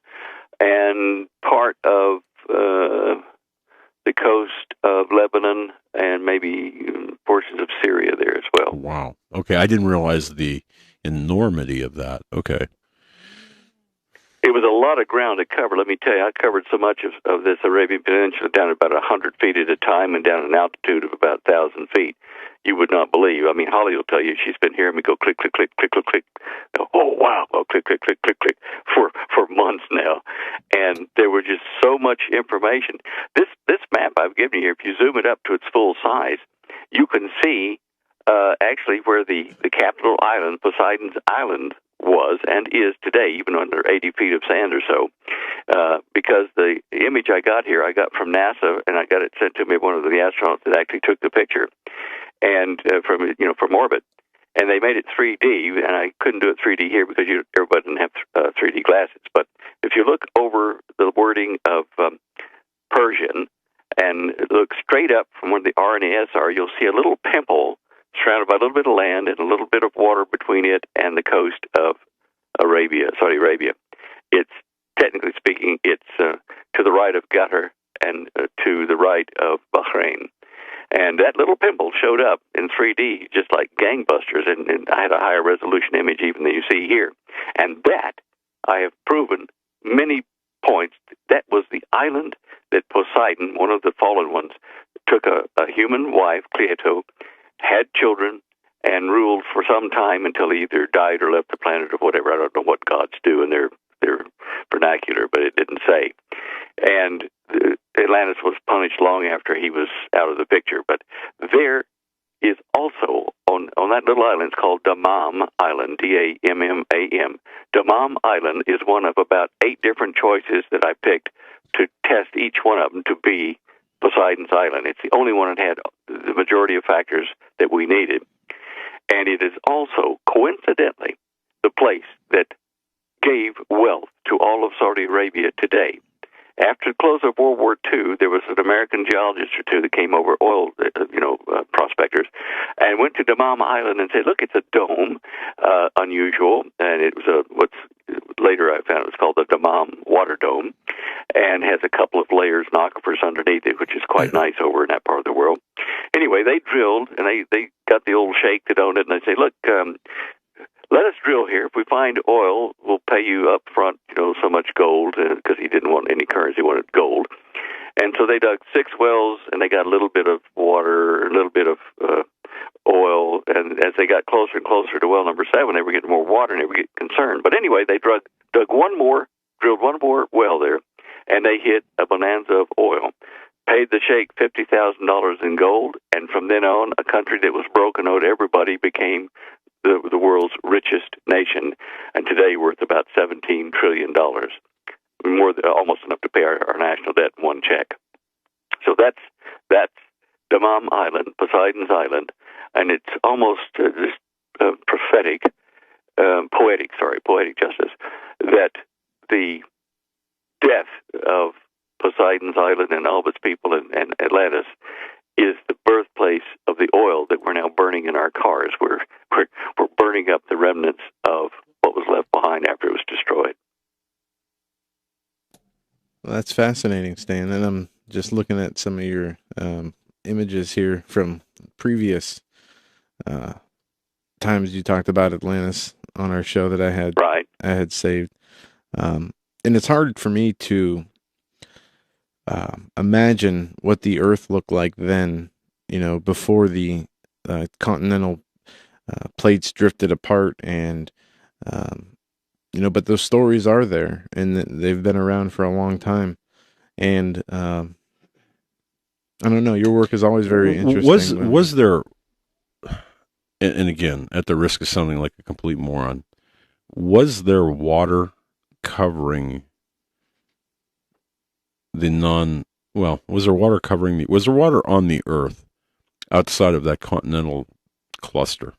and part of the coast of Lebanon, and maybe portions of Syria there as well. Wow. Okay, I didn't realize the enormity of that. Okay. It was a lot of ground to cover. Let me tell you, I covered so much of this Arabian Peninsula down at about 100 feet at a time and down an altitude of about 1,000 feet. You would not believe. I mean, Holly will tell you she's been hearing me go click, click, click, click, click, click. Oh, wow. Oh, click, click, click, click, click for months now. And there was just so much information. This map I've given you, if you zoom it up to its full size, you can see actually where the capital island, Poseidon's Island, was and is today, even under 80 feet of sand or so, because the image I got here, I got from NASA, and I got it sent to me, one of the astronauts that actually took the picture, and from orbit, and they made it 3D, and I couldn't do it 3D here because everybody didn't have 3D glasses. But if you look over the wording of Persian and look straight up from where the R and the S are, you'll see a little pimple surrounded by a little bit of land and a little bit of water between it and the coast of Saudi Arabia. It's, technically speaking, it's to the right of Qatar and to the right of Bahrain. And that little pimple showed up in 3D, just like gangbusters, and I had a higher resolution image even than you see here. And that, I have proven many points, that was the island that Poseidon, one of the fallen ones, took a human wife, Cleito, had children, and ruled for some time until he either died or left the planet or whatever. I don't know what gods do in their vernacular, but it didn't say. And Atlantis was punished long after he was out of the picture. But there is also, on that little island, it's called Dammam Island, Dammam. Dammam Island is one of about 8 different choices that I picked to test each one of them to be Poseidon's Island. It's the only one that had the majority of factors that we needed. And it is also, coincidentally, the place that gave wealth to all of Saudi Arabia today. After the close of World War II, there was an American geologist or two that came over, oil, prospectors, and went to Dammam Island and said, "Look, it's a dome, unusual," and it was what's later I found it was called the Dammam Water Dome, and has a couple of layers and aquifers underneath it, which is quite nice over in that part of the world. Anyway, they drilled, and they got the old sheikh that owned it, and they say, "Look, let us drill here. If we find oil, we'll pay you up front, so much gold," because he didn't want any currency, he wanted gold. And so they dug 6 wells, and they got a little bit of water, a little bit of oil, and as they got closer and closer to well number 7, they were getting more water, and they were getting concerned. But anyway, they drilled one more well there, and they hit a bonanza of oil. Paid the sheikh $50,000 in gold, and from then on, a country that was broke and owed everybody became the world's richest nation, and today worth about $17 trillion, almost enough to pay our national debt in one check. So that's Dammam Island, Poseidon's Island, and it's almost just poetic justice, that the death of Poseidon's Island and all of its people and Atlantis is the birthplace of the oil that we're now burning in our cars. We're burning up the remnants of what was left behind after it was destroyed. Well, that's fascinating, Stan. And I'm just looking at some of your images here from previous times you talked about Atlantis on our show that I had saved. And it's hard for me to imagine what the Earth looked like then, before the continental plates drifted apart, and but those stories are there, and they've been around for a long time. And I don't know, your work is always very interesting. Was there, and again, at the risk of sounding like a complete moron, was there water covering was there water on the Earth outside of that continental cluster?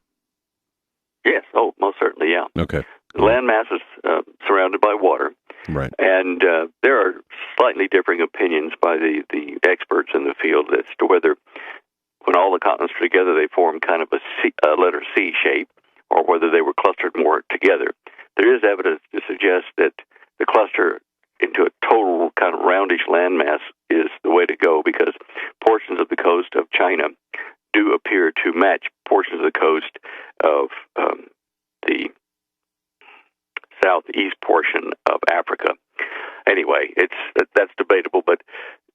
Yes, most certainly, yeah. Okay. The landmass is surrounded by water. Right. And there are slightly differing opinions by the experts in the field as to whether, when all the continents are together, they form kind of a letter C shape, or whether they were clustered more together. There is evidence to suggest that the cluster into a total kind of roundish landmass is the way to go, because portions of the coast of China do appear to match portions of the coast of the southeast portion of Africa. Anyway, that's debatable, but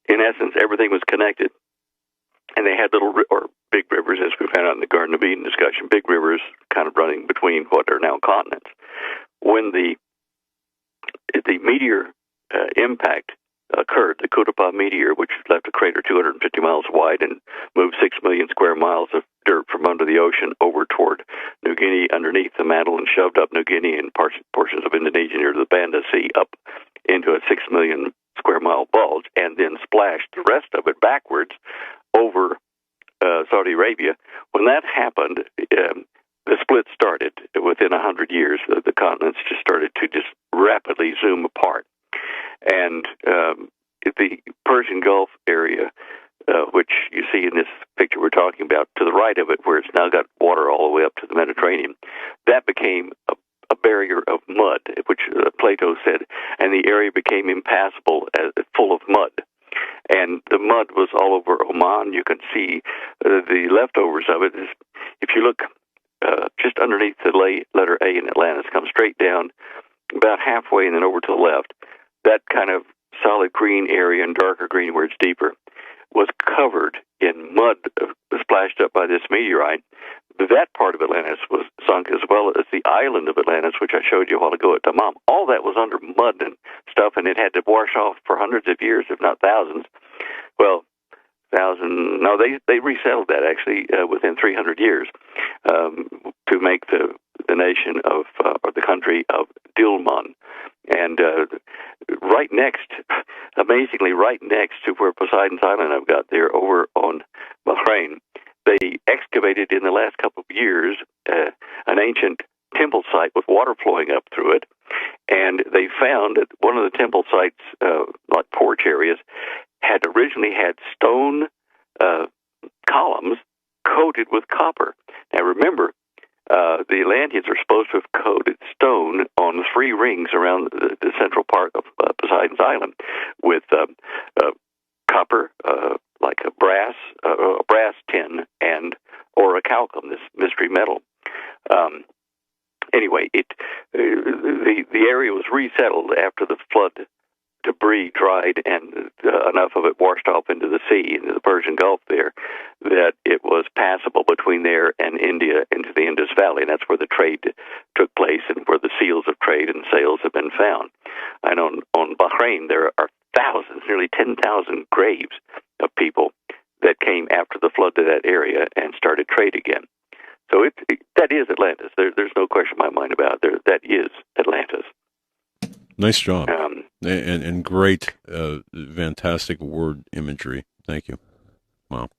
in essence, everything was connected, and they had big rivers, as we found out in the Garden of Eden discussion, big rivers kind of running between what are now continents. When the meteor impact occurred, the Kutupah meteor, which left a crater 250 miles wide and moved 6 million square miles of dirt from under the ocean over toward New Guinea underneath the mantle, and shoved up New Guinea and portions of Indonesia near the Banda Sea up into a 6 million square mile bulge, and then splashed the rest of it backwards over Saudi Arabia. When that happened, the split started. Within 100 years, the continents just started to just rapidly zoom apart. And the Persian Gulf area, which you see in this picture we're talking about, to the right of it, where it's now got water all the way up to the Mediterranean, that became a barrier of mud, which Plato said, and the area became impassable, full of mud. And the mud was all over Oman. You can see the leftovers of it. If you look just underneath the letter A in Atlantis, come straight down about halfway and then over to the left, that kind of solid green area and darker green where it's deeper was covered in mud splashed up by this meteorite. That part of Atlantis was sunk, as well as the island of Atlantis, which I showed you a while ago at Dammam. All that was under mud and stuff, and it had to wash off for hundreds of years, if not thousands. Well, they resettled that actually within 300 years to make the nation of, or the country of Dilmun. And amazingly right next to where Poseidon's Island I've got there over on Bahrain, they excavated in the last couple of years an ancient temple site with water flowing up through it, And they found that one of the temple sites, like porch areas, had originally had stone columns coated with copper. Now remember, the Atlanteans are supposed to have coated stone on 3 rings around the central part of Poseidon's Island with copper, like a brass tin, or a calcum, this mystery metal. Anyway, the area was resettled after the flood debris dried and enough of it washed off into the sea, into the Persian Gulf there, that it was passable between there and India into the Indus Valley. And that's where the trade took place and where the seals of trade and sales have been found. And on Bahrain, there are thousands, nearly 10,000 graves of people that came after the flood to that area and started trade again. So that is Atlantis. There's no question in my mind about it. That is Atlantis. Nice job. And great, fantastic word imagery. Thank you. Wow.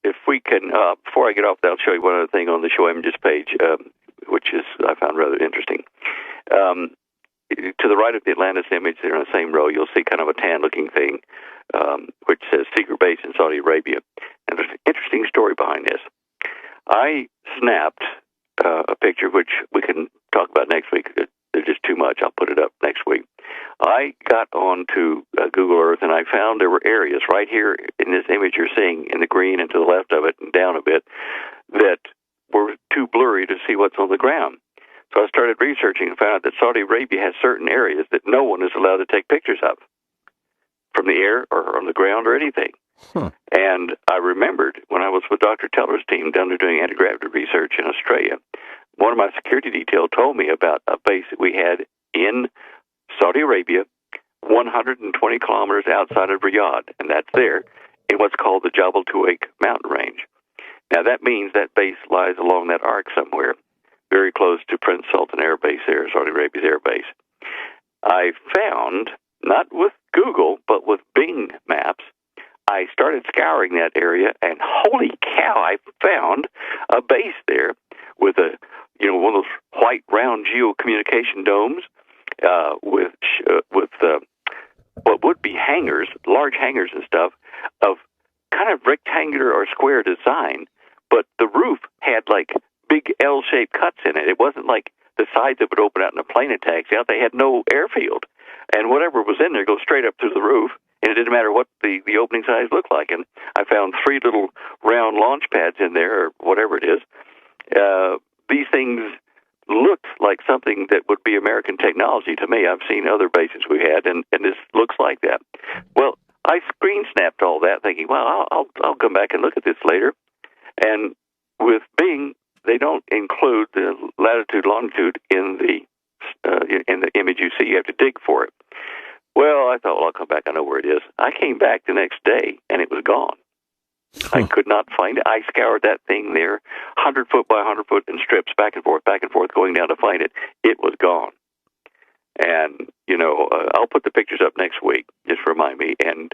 If we can, before I get off, I'll show you one other thing on the show images page, which I found rather interesting. To the right of the Atlantis image, there on the same row, you'll see kind of a tan-looking thing, which says secret base in Saudi Arabia. And there's an interesting story behind this. I snapped a picture, which we can talk about next week. There's just too much. I'll put it up next week. I got onto Google Earth, and I found there were areas right here in this image you're seeing in the green and to the left of it and down a bit that were too blurry to see what's on the ground. So I started researching and found out that Saudi Arabia has certain areas that no one is allowed to take pictures of from the air or on the ground or anything. Huh. And I remembered when I was with Dr. Teller's team down there doing anti-gravity research in Australia, one of my security detail told me about a base that we had in Saudi Arabia, 120 kilometers outside of Riyadh, and that's there in what's called the Jabal Tuwaik mountain range. Now that means that base lies along that arc somewhere, very close to Prince Sultan Air Base there, Saudi Arabia's air base. I found, not with Google, but with Bing Maps, I started scouring that area, and holy cow, I found a base there with one of those white round geocommunication domes with what would be hangars, large hangars and stuff, of kind of rectangular or square design, but the roof had like big L-shaped cuts in it. It wasn't like the sides that would open out and a plane attacks out. They had no airfield, and whatever was in there goes straight up through the roof, and it didn't matter what the opening size looked like. And I found 3 little round launch pads in there, or whatever it is. These things looked like something that would be American technology to me. I've seen other bases we had, and this looks like that. Well, I screen snapped all that, thinking, well, I'll come back and look at this later. And with Bing, they don't include the latitude, longitude in the image you see. You have to dig for it. Well, I thought, I'll come back. I know where it is. I came back the next day, and it was gone. I could not find it. I scoured that thing there, 100 foot by 100 foot in strips, back and forth, going down to find it. It was gone. And, I'll put the pictures up next week, just remind me, and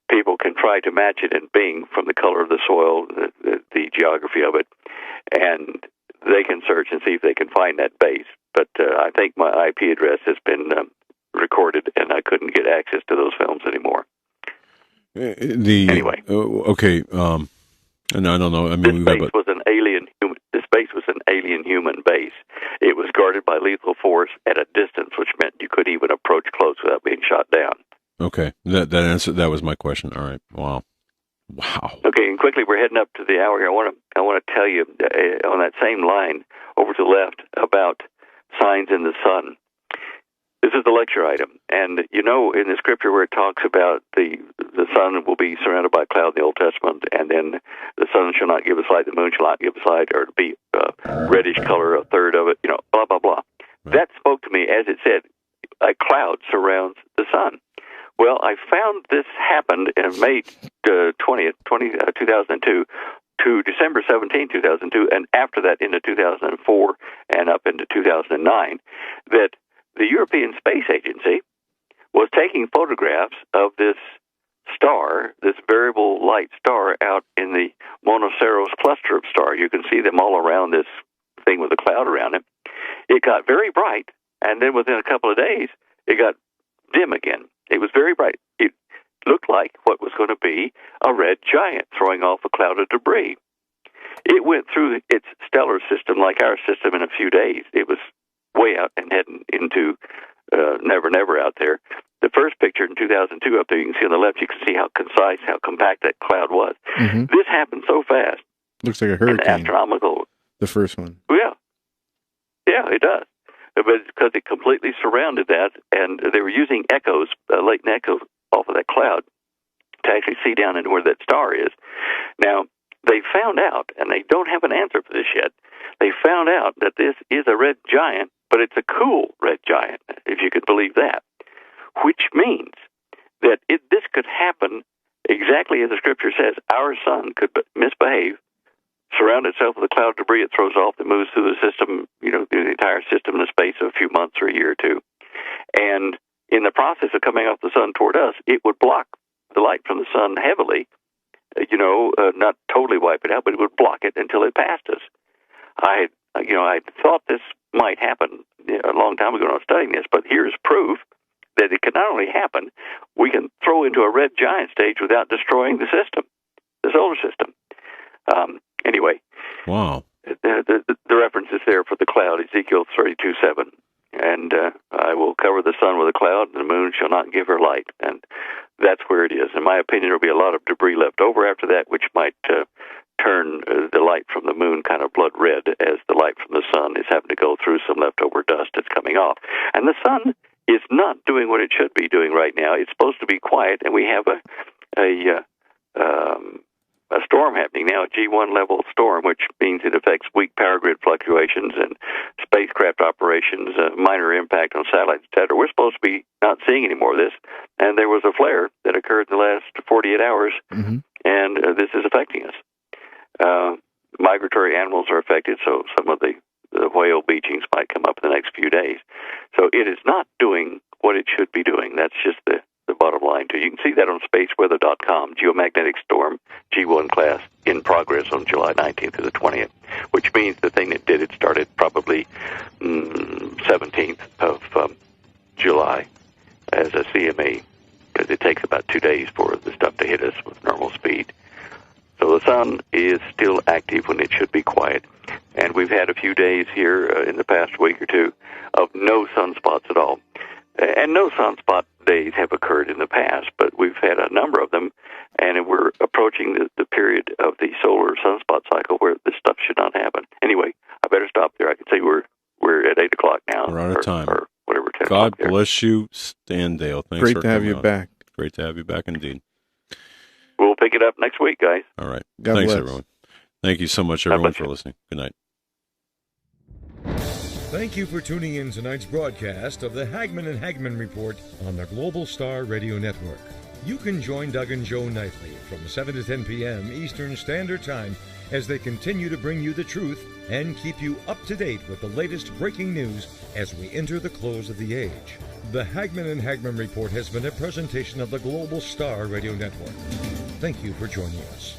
people can try to match it in Bing from the color of the soil, the geography of it, and they can search and see if they can find that base. But I think my IP address has been recorded, and I couldn't get access to those films anymore. Anyway, okay. And I don't know. I mean, this base was an alien human. This base was an alien human base. It was guarded by lethal force at a distance, which meant you couldn't even approach close without being shot down. Okay, that answer. That was my question. All right. Wow. Okay, and quickly, we're heading up to the hour here. I want to tell you on that same line over to the left about signs in the sun. This is the lecture item, and in the scripture where it talks about the sun will be surrounded by a cloud in the Old Testament, and then the sun shall not give us light, the moon shall not give us light, or to be reddish color, a third of it, blah, blah, blah. Right. That spoke to me as it said, a cloud surrounds the sun. Well, I found this happened in May 20th, 2002, to December 17, 2002, and after that into 2004 and up into 2009, that the European Space Agency was taking photographs of this star, this variable light star, out in the Monoceros cluster of stars. You can see them all around this thing with a cloud around it. It got very bright, and then within a couple of days, it got dim again. It was very bright. It looked like what was going to be a red giant throwing off a cloud of debris. It went through its stellar system like our system in a few days. It was way out and heading into never out there. The first picture in 2002 up there, you can see on the left, you can see how concise, how compact that cloud was. Mm-hmm. This happened so fast. Looks like a hurricane. Astronomical. The first one. Yeah. Yeah, it does. But it's because it completely surrounded that, and they were using echoes, latent echoes off of that cloud to actually see down into where that star is. Now, they found out, and they don't have an answer for this yet, they found out that this is a red giant, but it's a cool red giant, if you could believe that, which means that this could happen exactly as the Scripture says. Our sun could misbehave, surround itself with a cloud of debris it throws off that moves through the system, through the entire system in the space of a few months or a year or two. And in the process of coming off the sun toward us, it would block the light from the sun heavily, not totally wipe it out, but it would block it until it passed us. I thought this might happen a long time ago when I was studying this, but here's proof that it can not only happen, we can throw into a red giant stage without destroying the system, the solar system. Anyway, wow. The reference is there for the cloud, Ezekiel 32:7. And I will cover the sun with a cloud, and the moon shall not give her light. And that's where it is. In my opinion, there will be a lot of debris left over after that, which might turn the light from the moon kind of blood red as the light from the sun is having to go through some leftover dust that's coming off. And the sun is not doing what it should be doing right now. It's supposed to be quiet, and we have a storm happening now, a G1 level storm, which means it affects weak power grid fluctuations and spacecraft operations, minor impact on satellites, etc. We're supposed to be not seeing any more of this, and there was a flare that occurred in the last 48 hours, Mm-hmm. and this is affecting us. Migratory animals are affected, so some of the whale beachings might come up in the next few days. So it is not doing what it should be doing. That's just the bottom line, too. You can see that on spaceweather.com. Geomagnetic storm, G1 class, in progress on July 19th to the 20th, which means the thing that did it started probably 17th of July as a CME, because it takes about 2 days for the stuff to hit us with normal speed. So the sun is still active when it should be quiet. And we've had a few days here in the past week or two of no sunspots at all. And no sunspot days have occurred in the past, but we've had a number of them, and we're approaching the period of the solar sunspot cycle where this stuff should not happen. Anyway, I better stop there. I can say we're at 8 o'clock now. We're out of time. Or whatever, 10 God o'clock bless you, Stan Dale. Thanks Great for to have coming you on. back. Great to have you back indeed. We'll pick it up next week, guys. All right. God Thanks, bless. everyone. Thank you so much, God everyone, bless for you. listening. Good night. Thank you for tuning in tonight's broadcast of the Hagman and Hagman Report on the Global Star Radio Network. You can join Doug and Joe nightly from 7 to 10 p.m. Eastern Standard Time as they continue to bring you the truth and keep you up to date with the latest breaking news as we enter the close of the age. The Hagman and Hagman Report has been a presentation of the Global Star Radio Network. Thank you for joining us.